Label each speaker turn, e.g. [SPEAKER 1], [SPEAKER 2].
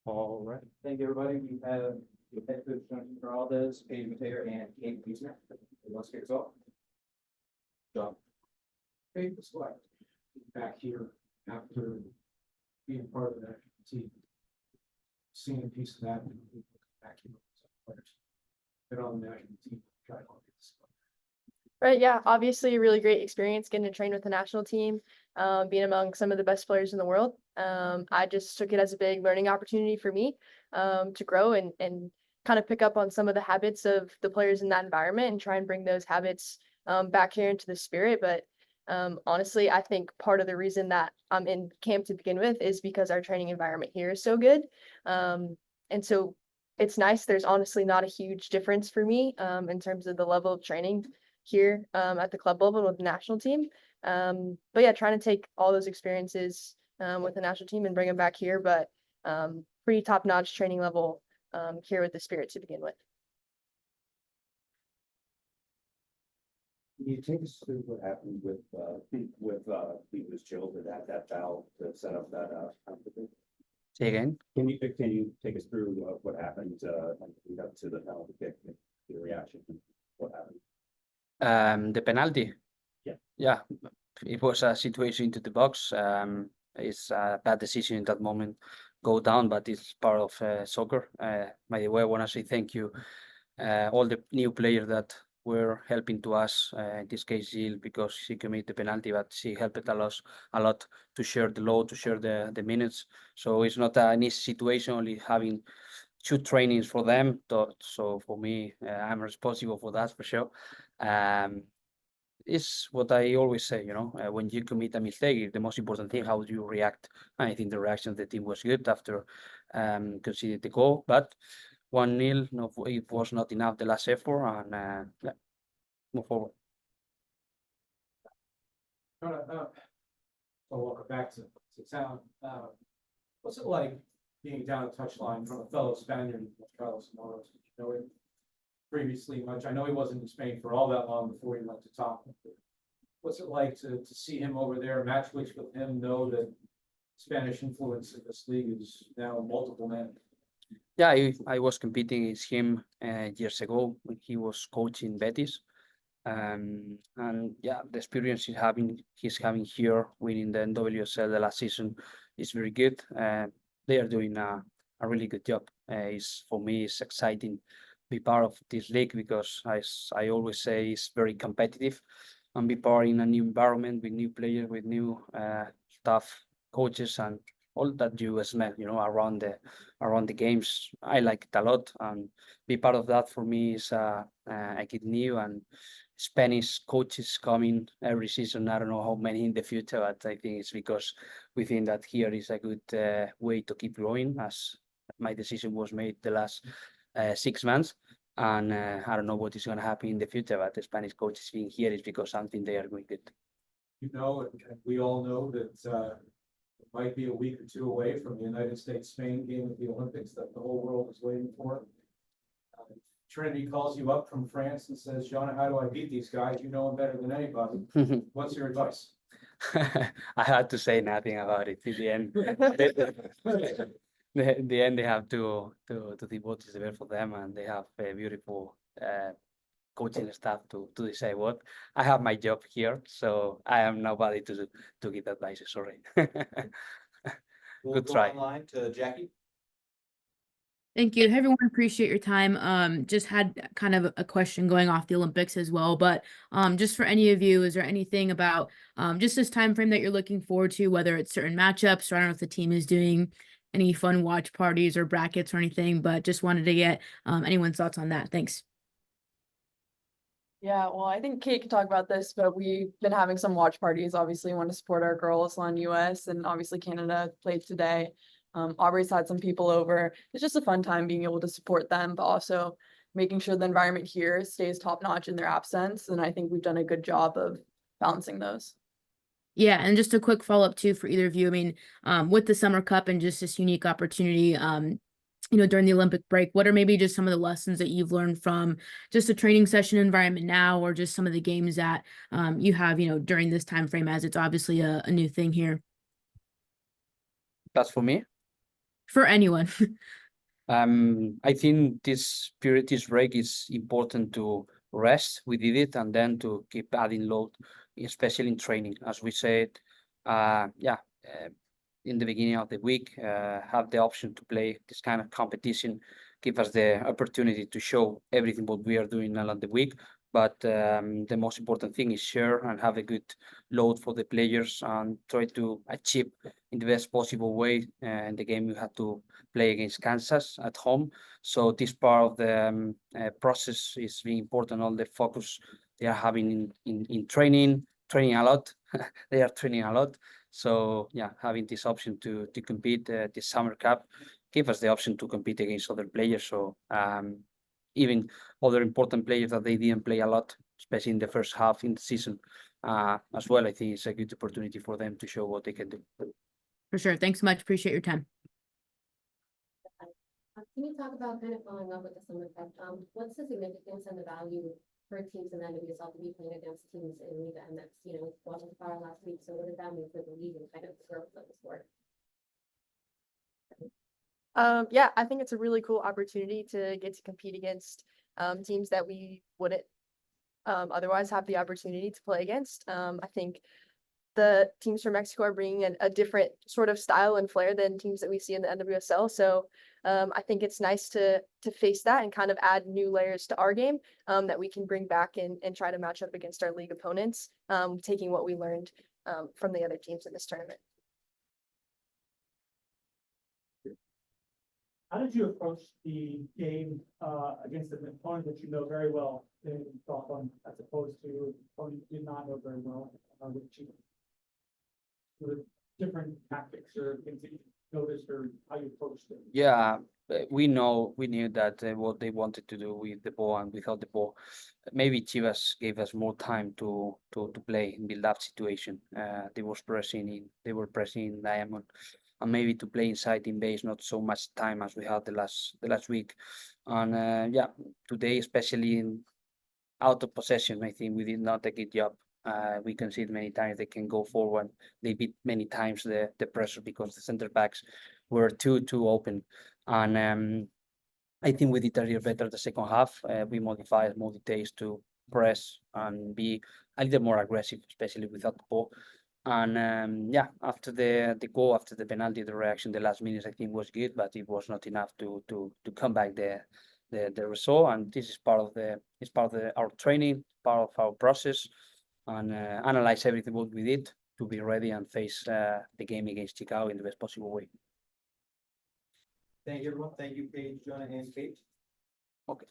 [SPEAKER 1] All right. Thank you, everybody. We have the head coach, Jonatan, Giráldez, Paige, Metayer, and Kate Wiesner. Let's kick us off. John.
[SPEAKER 2] Hey, it's like back here after being part of the national team. Seeing a piece of that back here. Players. Been on the national team. Try to get this.
[SPEAKER 3] Right, yeah, obviously a really great experience getting to train with the national team, being among some of the best players in the world. I just took it as a big learning opportunity for me to grow and kind of pick up on some of the habits of the players in that environment and try and bring those habits back here into the spirit. But honestly, I think part of the reason that I'm in camp to begin with is because our training environment here is so good. And so it's nice. There's honestly not a huge difference for me in terms of the level of training here at the club level with the national team. But yeah, trying to take all those experiences with the national team and bring them back here, but pretty top-notch training level here with the Spirit to begin with.
[SPEAKER 4] Can you take us through what happened with Beaver's children at that valve to set up that company?
[SPEAKER 5] Say again.
[SPEAKER 4] Can you take us through what happened lead up to the penalty kick, the reaction, what happened?
[SPEAKER 5] The penalty. Yeah, it was a situation into the box. It's a bad decision in that moment, go down, but it's part of soccer. By the way, I want to say thank you, all the new players that were helping to us. In this case, Jill, because she committed the penalty, but she helped a lot to share the load, to share the minutes. So it's not an easy situation, only having 2 trainings for them. So for me, I'm responsible for that for sure. It's what I always say, when you commit a mistake, the most important thing, how do you react? I think the reaction of the team was good after conceding the goal, but 1-0, no, it was not enough the last effort, and yeah, move forward.
[SPEAKER 2] So welcome back to town. What's it like being down a touchline from a fellow Spaniard, Carlos Moros? Did you know him previously much? I know he wasn't in Spain for all that long before he went to Tottenham. What's it like to see him over there, match which with him, know that Spanish influence in this league is now multiple men?
[SPEAKER 5] Yeah, I was competing with him years ago when he was coaching Betis. And yeah, the experience he's having here, winning the NWSL the last season, is very good. They are doing a really good job. For me, it's exciting be part of this league because I always say it's very competitive, and be part in a new environment with new players, with new staff, coaches, and all that you smell, around the games. I like it a lot, and be part of that for me is I get new and Spanish coaches coming every season. I don't know how many in the future, but I think it's because we think that here is a good way to keep growing, as my decision was made the last 6 months. And I don't know what is going to happen in the future, but the Spanish coaches being here is because something they are doing good.
[SPEAKER 2] And we all know that it might be a week or 2 away from the United States-Spain game at the Olympics that the whole world is waiting for. Trinity calls you up from France and says, Jonah, how do I beat these guys? You know them better than anybody. What's your advice?
[SPEAKER 5] I had to say nothing about it in the end. In the end, they have to think what is the best for them, and they have a beautiful coaching staff to decide what. I have my job here, so I am nobody to give advice. Sorry.
[SPEAKER 1] We'll
[SPEAKER 5] Good
[SPEAKER 1] go
[SPEAKER 5] try.
[SPEAKER 1] online to Jackie.
[SPEAKER 6] Thank you. Hey, everyone, appreciate your time. Just had kind of a question going off the Olympics as well, but just for any of you, is there anything about just this time frame that you're looking forward to, whether it's certain matchups, or I don't know if the team is doing any fun watch parties or brackets or anything, but just wanted to get anyone's thoughts on that. Thanks.
[SPEAKER 3] Yeah, well, I think Kate can talk about this, but we've been having some watch parties. Obviously, want to support our girls on US, and obviously Canada played today. Aubrey's had some people over. It's just a fun time being able to support them, but also making sure the environment here stays top notch in their absence. And I think we've done a good job of balancing those.
[SPEAKER 6] Yeah, and just a quick follow-up too for either of you. I mean, with the Summer Cup and just this unique opportunity, during the Olympic break, what are maybe just some of the lessons that you've learned from just a training session environment now, or just some of the games that you have, during this time frame, as it's obviously a new thing here?
[SPEAKER 5] That's for me.
[SPEAKER 6] for anyone.
[SPEAKER 5] I think this period, this break is important to rest. We did it, and then to keep adding load, especially in training. As we said, in the beginning of the week, have the option to play this kind of competition, give us the opportunity to show everything what we are doing along the week. But the most important thing is share and have a good load for the players and try to achieve in the best possible way. In the game, you have to play against Kansas at home. So this part of the process is really important. All the focus they are having in training a lot. They are training a lot. So yeah, having this option to compete this summer cup give us the option to compete against other players. So even other important players that they didn't play a lot, especially in the first half in the season as well. I think it's a good opportunity for them to show what they can do.
[SPEAKER 6] For sure. Thanks so much. Appreciate your time.
[SPEAKER 7] Can you talk about kind of following up with the summer cup? What's the significance and the value for teams in the NWSL to be playing against teams in Liga MX? You know, watching the fire last week. So what does that mean for the league and kind of the growth of the sport?
[SPEAKER 3] Yeah, I think it's a really cool opportunity to get to compete against teams that we wouldn't otherwise have the opportunity to play against. I think the teams from Mexico are bringing a different sort of style and flair than teams that we see in the NWSL. So I think it's nice to face that and kind of add new layers to our game that we can bring back and try to match up against our league opponents, taking what we learned from the other teams in this tournament.
[SPEAKER 8] How did you approach the game against an opponent that you know very well in Gotham, as opposed to an opponent you did not know very well with Chivas? Were there different tactics or things that you noticed or how you approached it?
[SPEAKER 5] Yeah, we knew that what they wanted to do with the ball and without the ball. Maybe Chivas gave us more time to play in build-up situation. They were pressing in diamond, and maybe to play inside in base, not so much time as we had the last week. And today, especially in out of possession, I think we did not a good job. We concede many times. They can go forward. They beat many times the pressure because the center backs were too open. And I think we did a little better the second half. We modified more details to press and be a little more aggressive, especially without the ball. And after the goal, after the penalty, the reaction, the last minutes, I think was good, but it was not enough to come back the result. And this is part of our training, part of our process, and analyze everything what we did to be ready and face the game against Chicago in the best possible way.
[SPEAKER 1] Thank you, everyone. Thank you, Paige, Jonah, and Kate.
[SPEAKER 5] Okay.